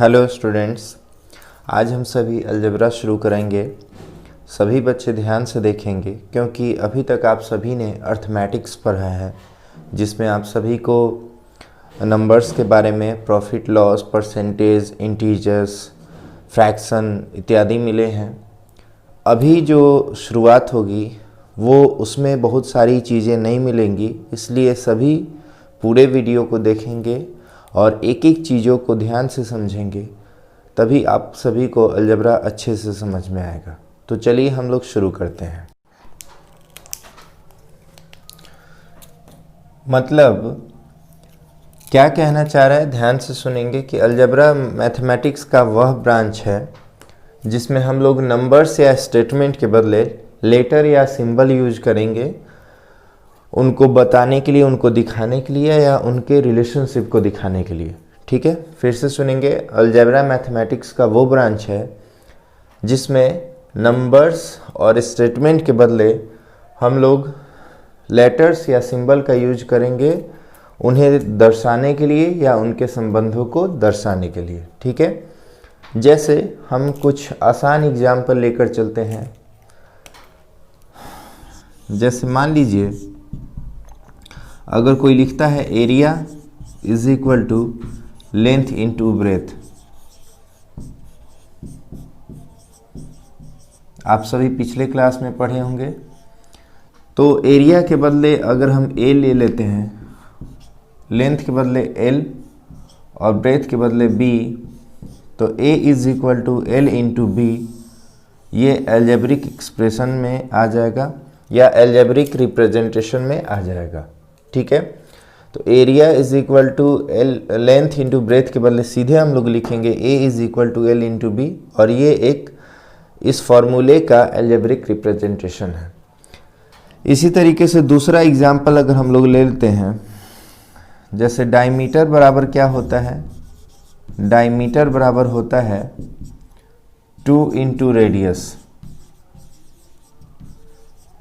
Hello students, आज हम सभी अलजेब्रा शुरू करेंगे। सभी बच्चे ध्यान से देखेंगे क्योंकि अभी तक आप सभी ने अर्थमेटिक्स पढ़ा है, जिसमें आप सभी को नंबर्स के बारे में profit loss, percentage, integers, fraction इत्यादि मिले हैं। अभी जो शुरुआत होगी वो उसमें बहुत सारी चीज़ें नहीं मिलेंगी, इसलिए सभी पूरे वीडियो को देखेंगे और एक एक चीज़ों को ध्यान से समझेंगे, तभी आप सभी को अलजेब्रा अच्छे से समझ में आएगा। तो चलिए हम लोग शुरू करते हैं। मतलब क्या कहना चाह रहा है, ध्यान से सुनेंगे कि अलजेब्रा मैथमेटिक्स का वह ब्रांच है जिसमें हम लोग नंबर्स या स्टेटमेंट के बदले लेटर या सिंबल यूज करेंगे, उनको बताने के लिए, उनको दिखाने के लिए या उनके रिलेशनशिप को दिखाने के लिए। ठीक है, फिर से सुनेंगे। अलजेब्रा मैथमेटिक्स का वो ब्रांच है जिसमें नंबर्स और स्टेटमेंट के बदले हम लोग लेटर्स या सिंबल का यूज करेंगे, उन्हें दर्शाने के लिए या उनके संबंधों को दर्शाने के लिए। ठीक है, जैसे हम कुछ आसान एग्जाम्पल लेकर चलते हैं। जैसे मान लीजिए अगर कोई लिखता है area is equal to length into breadth. आप सभी पिछले क्लास में पढ़े होंगे। तो एरिया के बदले अगर हम ए ले लेते हैं, लेंथ के बदले एल और ब्रेथ के बदले बी, तो a is equal to l into b, ये अलजेब्रिक एक्सप्रेशन में आ जाएगा या अलजेब्रिक रिप्रेजेंटेशन में आ जाएगा। ठीक है, तो area is equal to l, length into breadth के बदले सीधे हम लोग लिखेंगे a is equal to l into b, और ये एक इस फॉर्मूले का अलजेब्रिक रिप्रेजेंटेशन है। इसी तरीके से दूसरा एग्जाम्पल अगर हम लोग ले लेते हैं, जैसे डायमीटर बराबर क्या होता है, डायमीटर बराबर होता है 2 इंटू रेडियस।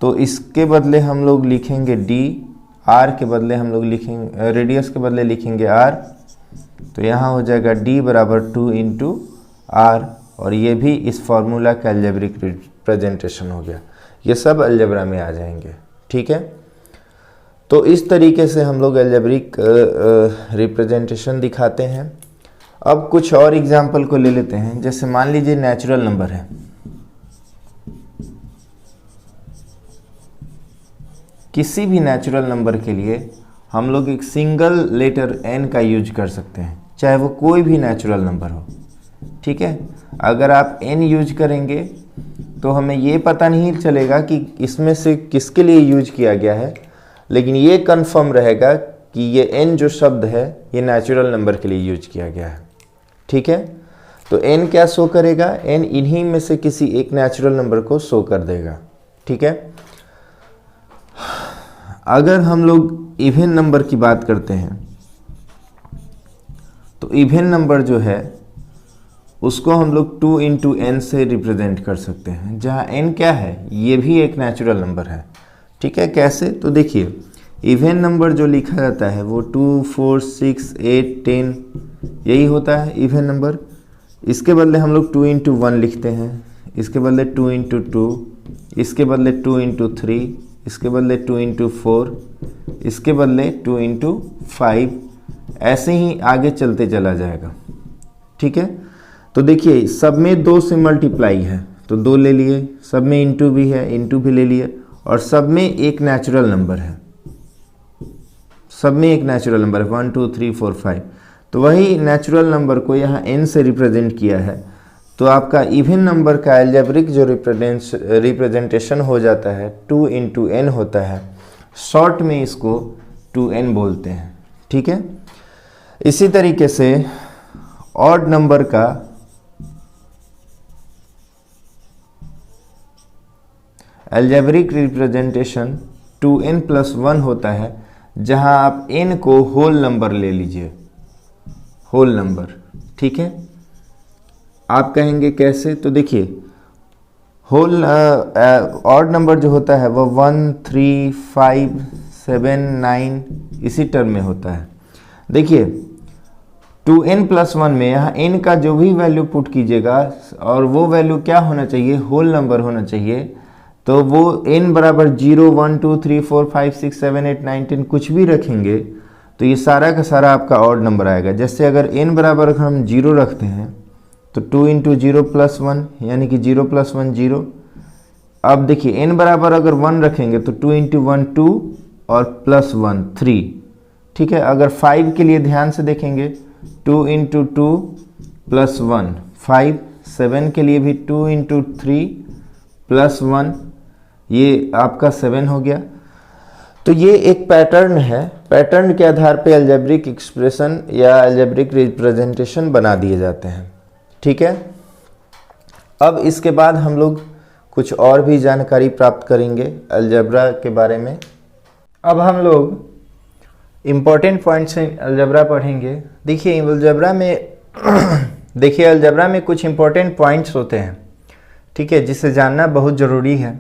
तो इसके बदले हम लोग लिखेंगे डी, आर के बदले हम लोग लिखेंगे, रेडियस के बदले लिखेंगे आर, तो यहाँ हो जाएगा डी बराबर 2 इंटू आर, और ये भी इस फॉर्मूला का अलजेब्रिक रिप्रेजेंटेशन हो गया। ये सब अलजेब्रा में आ जाएंगे। ठीक है, तो इस तरीके से हम लोग अलजेब्रिक रिप्रेजेंटेशन दिखाते हैं। अब कुछ और एग्जाम्पल को ले लेते हैं। जैसे मान लीजिए नेचुरल नंबर है, किसी भी नेचुरल नंबर के लिए हम लोग एक सिंगल लेटर एन का यूज कर सकते हैं, चाहे वो कोई भी नेचुरल नंबर हो। ठीक है, अगर आप एन यूज करेंगे तो हमें ये पता नहीं चलेगा कि इसमें से किसके लिए यूज किया गया है, लेकिन ये कंफर्म रहेगा कि ये एन जो शब्द है ये नेचुरल नंबर के लिए यूज किया गया है। ठीक है, तो एन क्या शो करेगा, एन इन्हीं में से किसी एक नेचुरल नंबर को शो कर देगा। ठीक है, अगर हम लोग इवन नंबर की बात करते हैं तो इवन नंबर जो है उसको हम लोग 2 इंटू एन से रिप्रेजेंट कर सकते हैं, जहाँ एन क्या है, ये भी एक नेचुरल नंबर है। ठीक है, कैसे, तो देखिए इवन नंबर जो लिखा जाता है वो 2, 4, 6, 8, 10 यही होता है इवन नंबर। इसके बदले हम लोग 2 इंटू 1 लिखते हैं, इसके बदले 2 इंटू 2, इसके बदले 2 इंटू 3, इसके बदले 2 इंटू 4, इसके बदले 2 इंटू 5, ऐसे ही आगे चलते चला जाएगा। ठीक है, तो देखिए सब में 2 से मल्टीप्लाई है तो 2 ले लिए, सब में इंटू भी है, इंटू भी ले लिए, और सब में एक नेचुरल नंबर है, सब में एक नेचुरल नंबर है 1, 2, 3, 4, 5। तो वही नेचुरल नंबर को यहाँ n से रिप्रेजेंट किया है, तो आपका इवन नंबर का अलजेब्रिक जो रिप्रेजेंटेशन हो जाता है 2 इंटू एन होता है। शॉर्ट में इसको 2n बोलते हैं। ठीक है, इसी तरीके से ऑड नंबर का अलजेब्रिक रिप्रेजेंटेशन 2n प्लस 1 होता है, जहां आप n को होल नंबर ले लीजिए, होल नंबर। ठीक है, आप कहेंगे कैसे, तो देखिए होल ऑड नंबर जो होता है वो 1, 3, 5, 7, 9 इसी टर्म में होता है। देखिए 2n+1 में यहाँ n का जो भी वैल्यू पुट कीजिएगा और वो वैल्यू क्या होना चाहिए, होल नंबर होना चाहिए। तो वो n बराबर 0, 1, 2, 3, 4, 5, 6, 7, 8, 9, 10 कुछ भी रखेंगे तो ये सारा का सारा आपका ऑड नंबर आएगा। जैसे अगर n बराबर अगर हम 0 रखते हैं तो 2 × 0 + 1 यानी कि 0 + 1 0। अब देखिए n बराबर अगर 1 रखेंगे तो 2 × 1 2 और +1 3। ठीक है, अगर 5 के लिए ध्यान से देखेंगे 2 × 2 + 1 5। 7 के लिए भी 2 × 3 + 1, ये आपका 7 हो गया। तो ये एक पैटर्न है, पैटर्न के आधार पे अलजेब्रिक एक्सप्रेशन या अलजेब्रिक रिप्रेजेंटेशन बना दिए जाते हैं। ठीक है, अब इसके बाद हम लोग कुछ और भी जानकारी प्राप्त करेंगे अलजेब्रा के बारे में। अब हम लोग इम्पोर्टेंट पॉइंट्स अलजेब्रा पढ़ेंगे। देखिए अलजेब्रा में देखिए अलजेब्रा में कुछ इम्पोर्टेंट पॉइंट्स होते हैं, ठीक है, जिसे जानना बहुत ज़रूरी है।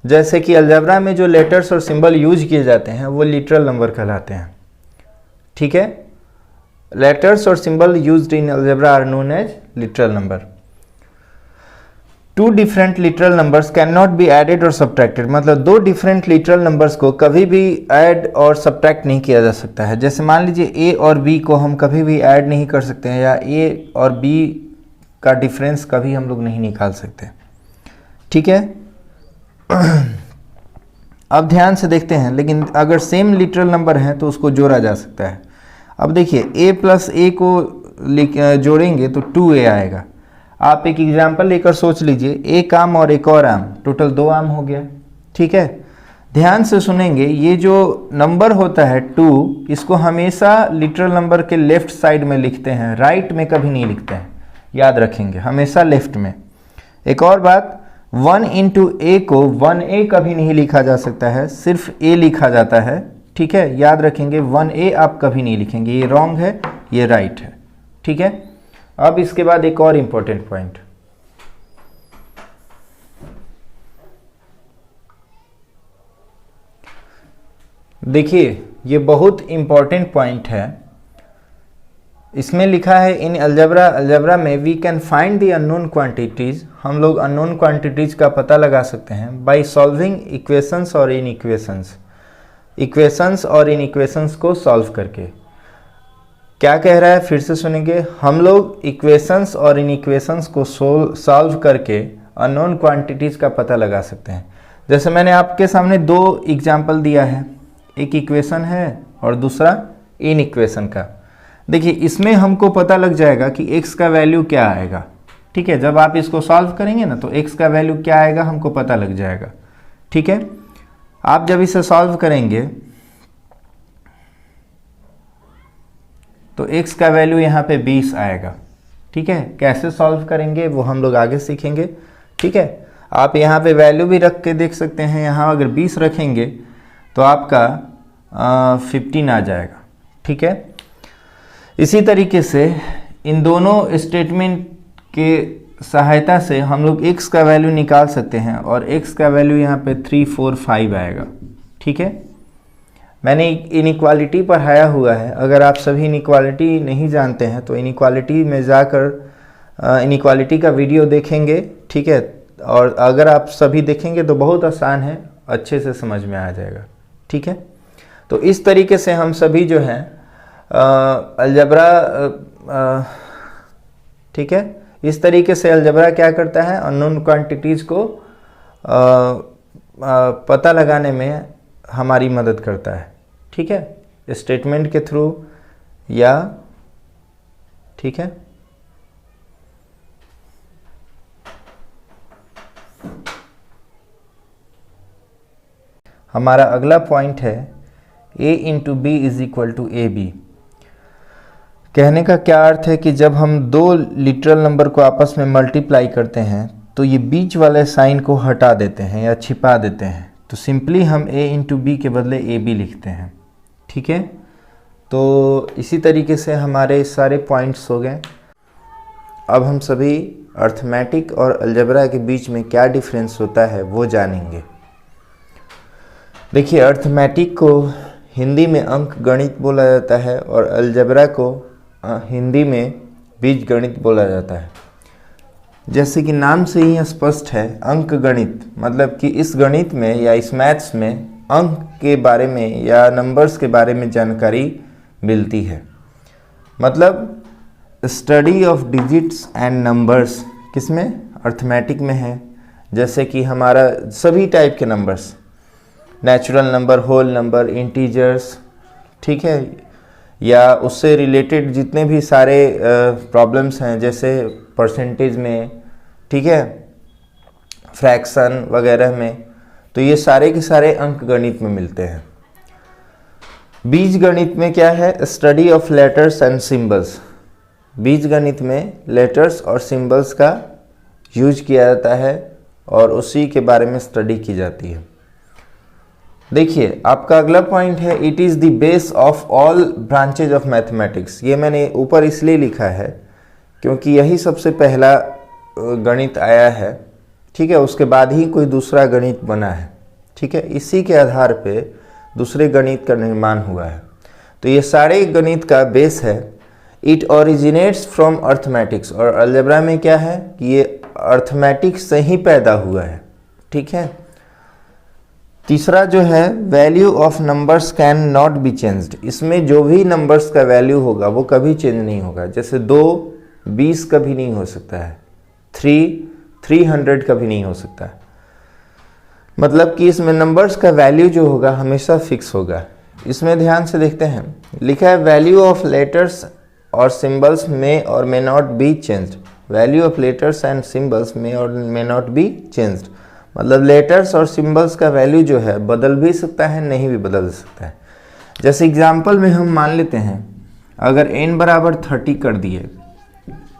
जैसे कि अलजेब्रा में जो लेटर्स और सिंबल यूज किए जाते हैं वो लिटरल नंबर कहलाते हैं। ठीक है, लेटर्स और symbol used in algebra are known as literal number. Two different literal numbers can not be added और सब्ट्रैक्टेड, मतलब दो डिफरेंट लिटरल नंबर्स को कभी भी ऐड और सब्ट्रैक्ट नहीं किया जा सकता है। जैसे मान लीजिए a और b को हम कभी भी ऐड नहीं कर सकते हैं, या a और b का डिफरेंस कभी हम लोग नहीं निकाल सकते। ठीक है, अब ध्यान से देखते हैं, लेकिन अगर सेम लिटरल नंबर है तो उसको जोड़ा जा सकता है। अब देखिए a + a को जोड़ेंगे तो 2a आएगा। आप एक एग्जाम्पल लेकर सोच लीजिए, एक आम और एक और आम, टोटल 2 आम हो गया। ठीक है, ध्यान से सुनेंगे, ये जो नंबर होता है 2, इसको हमेशा लिटरल नंबर के लेफ्ट साइड में लिखते हैं, राइट में कभी नहीं लिखते हैं, याद रखेंगे, हमेशा लेफ्ट में। एक और बात, 1 × a को 1a कभी नहीं लिखा जा सकता है, सिर्फ a लिखा जाता है। ठीक है, याद रखेंगे, 1a आप कभी नहीं लिखेंगे, ये रॉन्ग है, ये राइट है। ठीक है, अब इसके बाद एक और इंपॉर्टेंट पॉइंट, देखिए ये बहुत इंपॉर्टेंट पॉइंट है। इसमें लिखा है इन अलजेब्रा में we can find the unknown quantities, हम लोग अननोन क्वांटिटीज का पता लगा सकते हैं बाय सॉल्विंग इक्वेशंस और इनइक्वेशंस, इक्वेशंस और इनइक्वेशंस को सॉल्व करके। क्या कह रहा है, फिर से सुनेंगे, हम लोग इक्वेशंस और इनइक्वेशंस को सॉल्व करके अननोन क्वांटिटीज का पता लगा सकते हैं। जैसे मैंने आपके सामने 2 एग्जाम्पल दिया है, एक इक्वेशन है और दूसरा इनइक्वेशन का। देखिए इसमें हमको पता लग जाएगा कि x का वैल्यू क्या आएगा। ठीक है, जब आप इसको सॉल्व करेंगे ना तो x का वैल्यू क्या आएगा हमको पता लग जाएगा। ठीक है, आप जब इसे सॉल्व करेंगे तो x का वैल्यू यहाँ पे 20 आएगा। ठीक है, कैसे सॉल्व करेंगे वो हम लोग आगे सीखेंगे। ठीक है, आप यहाँ पे वैल्यू भी रख के देख सकते हैं, यहाँ अगर 20 रखेंगे तो आपका 15 आ जाएगा। ठीक है, इसी तरीके से इन दोनों स्टेटमेंट के सहायता से हम लोग x का वैल्यू निकाल सकते हैं और x का वैल्यू यहाँ पे 3, 4, 5 आएगा। ठीक है, मैंने इनइक्वालिटी पढ़ाया हुआ है, अगर आप सभी इनइक्वालिटी नहीं जानते हैं तो इनइक्वालिटी में जाकर इनइक्वालिटी का वीडियो देखेंगे। ठीक है, और अगर आप सभी देखेंगे तो बहुत आसान है, अच्छे से समझ में आ जाएगा। ठीक है, तो इस तरीके से हम सभी जो हैं अलजेब्रा, ठीक है, इस तरीके से अलजेब्रा क्या करता है, अननोन क्वांटिटीज को पता लगाने में हमारी मदद करता है। ठीक है, स्टेटमेंट के थ्रू या, ठीक है, हमारा अगला पॉइंट है a × b = ab। कहने का क्या अर्थ है कि जब हम 2 लिटरल नंबर को आपस में मल्टीप्लाई करते हैं तो ये बीच वाले साइन को हटा देते हैं या छिपा देते हैं, तो सिंपली हम a × b के बदले ab लिखते हैं। ठीक है, तो इसी तरीके से हमारे सारे पॉइंट्स हो गए। अब हम सभी अर्थमेटिक और अलजेब्रा के बीच में क्या डिफरेंस होता है वो जानेंगे। देखिए अर्थमेटिक को हिंदी में अंक गणित बोला जाता है और अलजेब्रा को हिंदी में बीजगणित बोला जाता है। जैसे कि नाम से ही स्पष्ट है, अंक गणित, मतलब कि इस गणित में या इस मैथ्स में अंक के बारे में या नंबर्स के बारे में जानकारी मिलती है। मतलब study of digits and numbers किसमें? अर्थमेटिक में है। जैसे कि हमारा सभी टाइप के numbers, natural number, whole number, integers, ठीक है, या उससे रिलेटेड जितने भी सारे प्रॉब्लम्स हैं, जैसे परसेंटेज में, ठीक है, फ्रैक्शन वगैरह में, तो ये सारे के सारे अंक गणित में मिलते हैं। बीज गणित में क्या है? Study of letters and symbols. बीज गणित में लेटर्स और सिंबल्स का यूज किया जाता है और उसी के बारे में स्टडी की जाती है। देखिए आपका अगला पॉइंट है, it is the base of all branches of mathematics. ये मैंने ऊपर इसलिए लिखा है क्योंकि यही सबसे पहला गणित आया है, ठीक है, उसके बाद ही कोई दूसरा गणित बना है, ठीक है, इसी के आधार पे दूसरे गणित का निर्माण हुआ है। तो ये सारे गणित का बेस है। इट ओरिजिनेट्स फ्रॉम अर्थमेटिक्स, और अलजेब्रा में क्या है कि ये अर्थमेटिक्स से ही पैदा हुआ है, ठीक है। तीसरा जो है, value of numbers can not be changed. इसमें जो भी नंबर्स का वैल्यू होगा वो कभी चेंज नहीं होगा। जैसे 2 20 कभी नहीं हो सकता है, 300 कभी नहीं हो सकता है। मतलब कि इसमें नंबर्स का वैल्यू जो होगा हमेशा फिक्स होगा। इसमें ध्यान से देखते हैं, लिखा है वैल्यू ऑफ लेटर्स और सिंबल्स मे और may not be changed. Value of letters and symbols may और मे नॉट बी चेंज्ड, मतलब लेटर्स और सिंबल्स का वैल्यू जो है बदल भी सकता है, नहीं भी बदल सकता है। जैसे एग्जांपल में हम मान लेते हैं, अगर n बराबर 30 कर दिए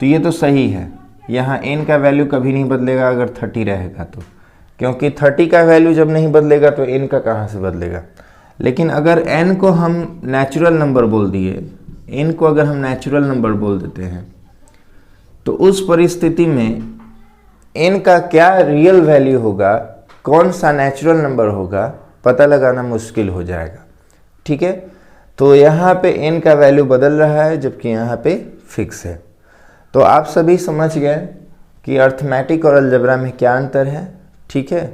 तो ये तो सही है, यहाँ n का वैल्यू कभी नहीं बदलेगा अगर 30 रहेगा तो, क्योंकि 30 का वैल्यू जब नहीं बदलेगा तो n का कहाँ से बदलेगा। लेकिन अगर n को हम नेचुरल नंबर बोल दिए, n को अगर हम नेचुरल नंबर बोल देते हैं तो उस परिस्थिति में n का क्या रियल वैल्यू होगा, कौन सा नेचुरल नंबर होगा, पता लगाना मुश्किल हो जाएगा, ठीक है। तो यहाँ पे n का वैल्यू बदल रहा है जबकि यहाँ पे फिक्स है। तो आप सभी समझ गए कि अर्थमेटिक और अलजेब्रा में क्या अंतर है, ठीक है।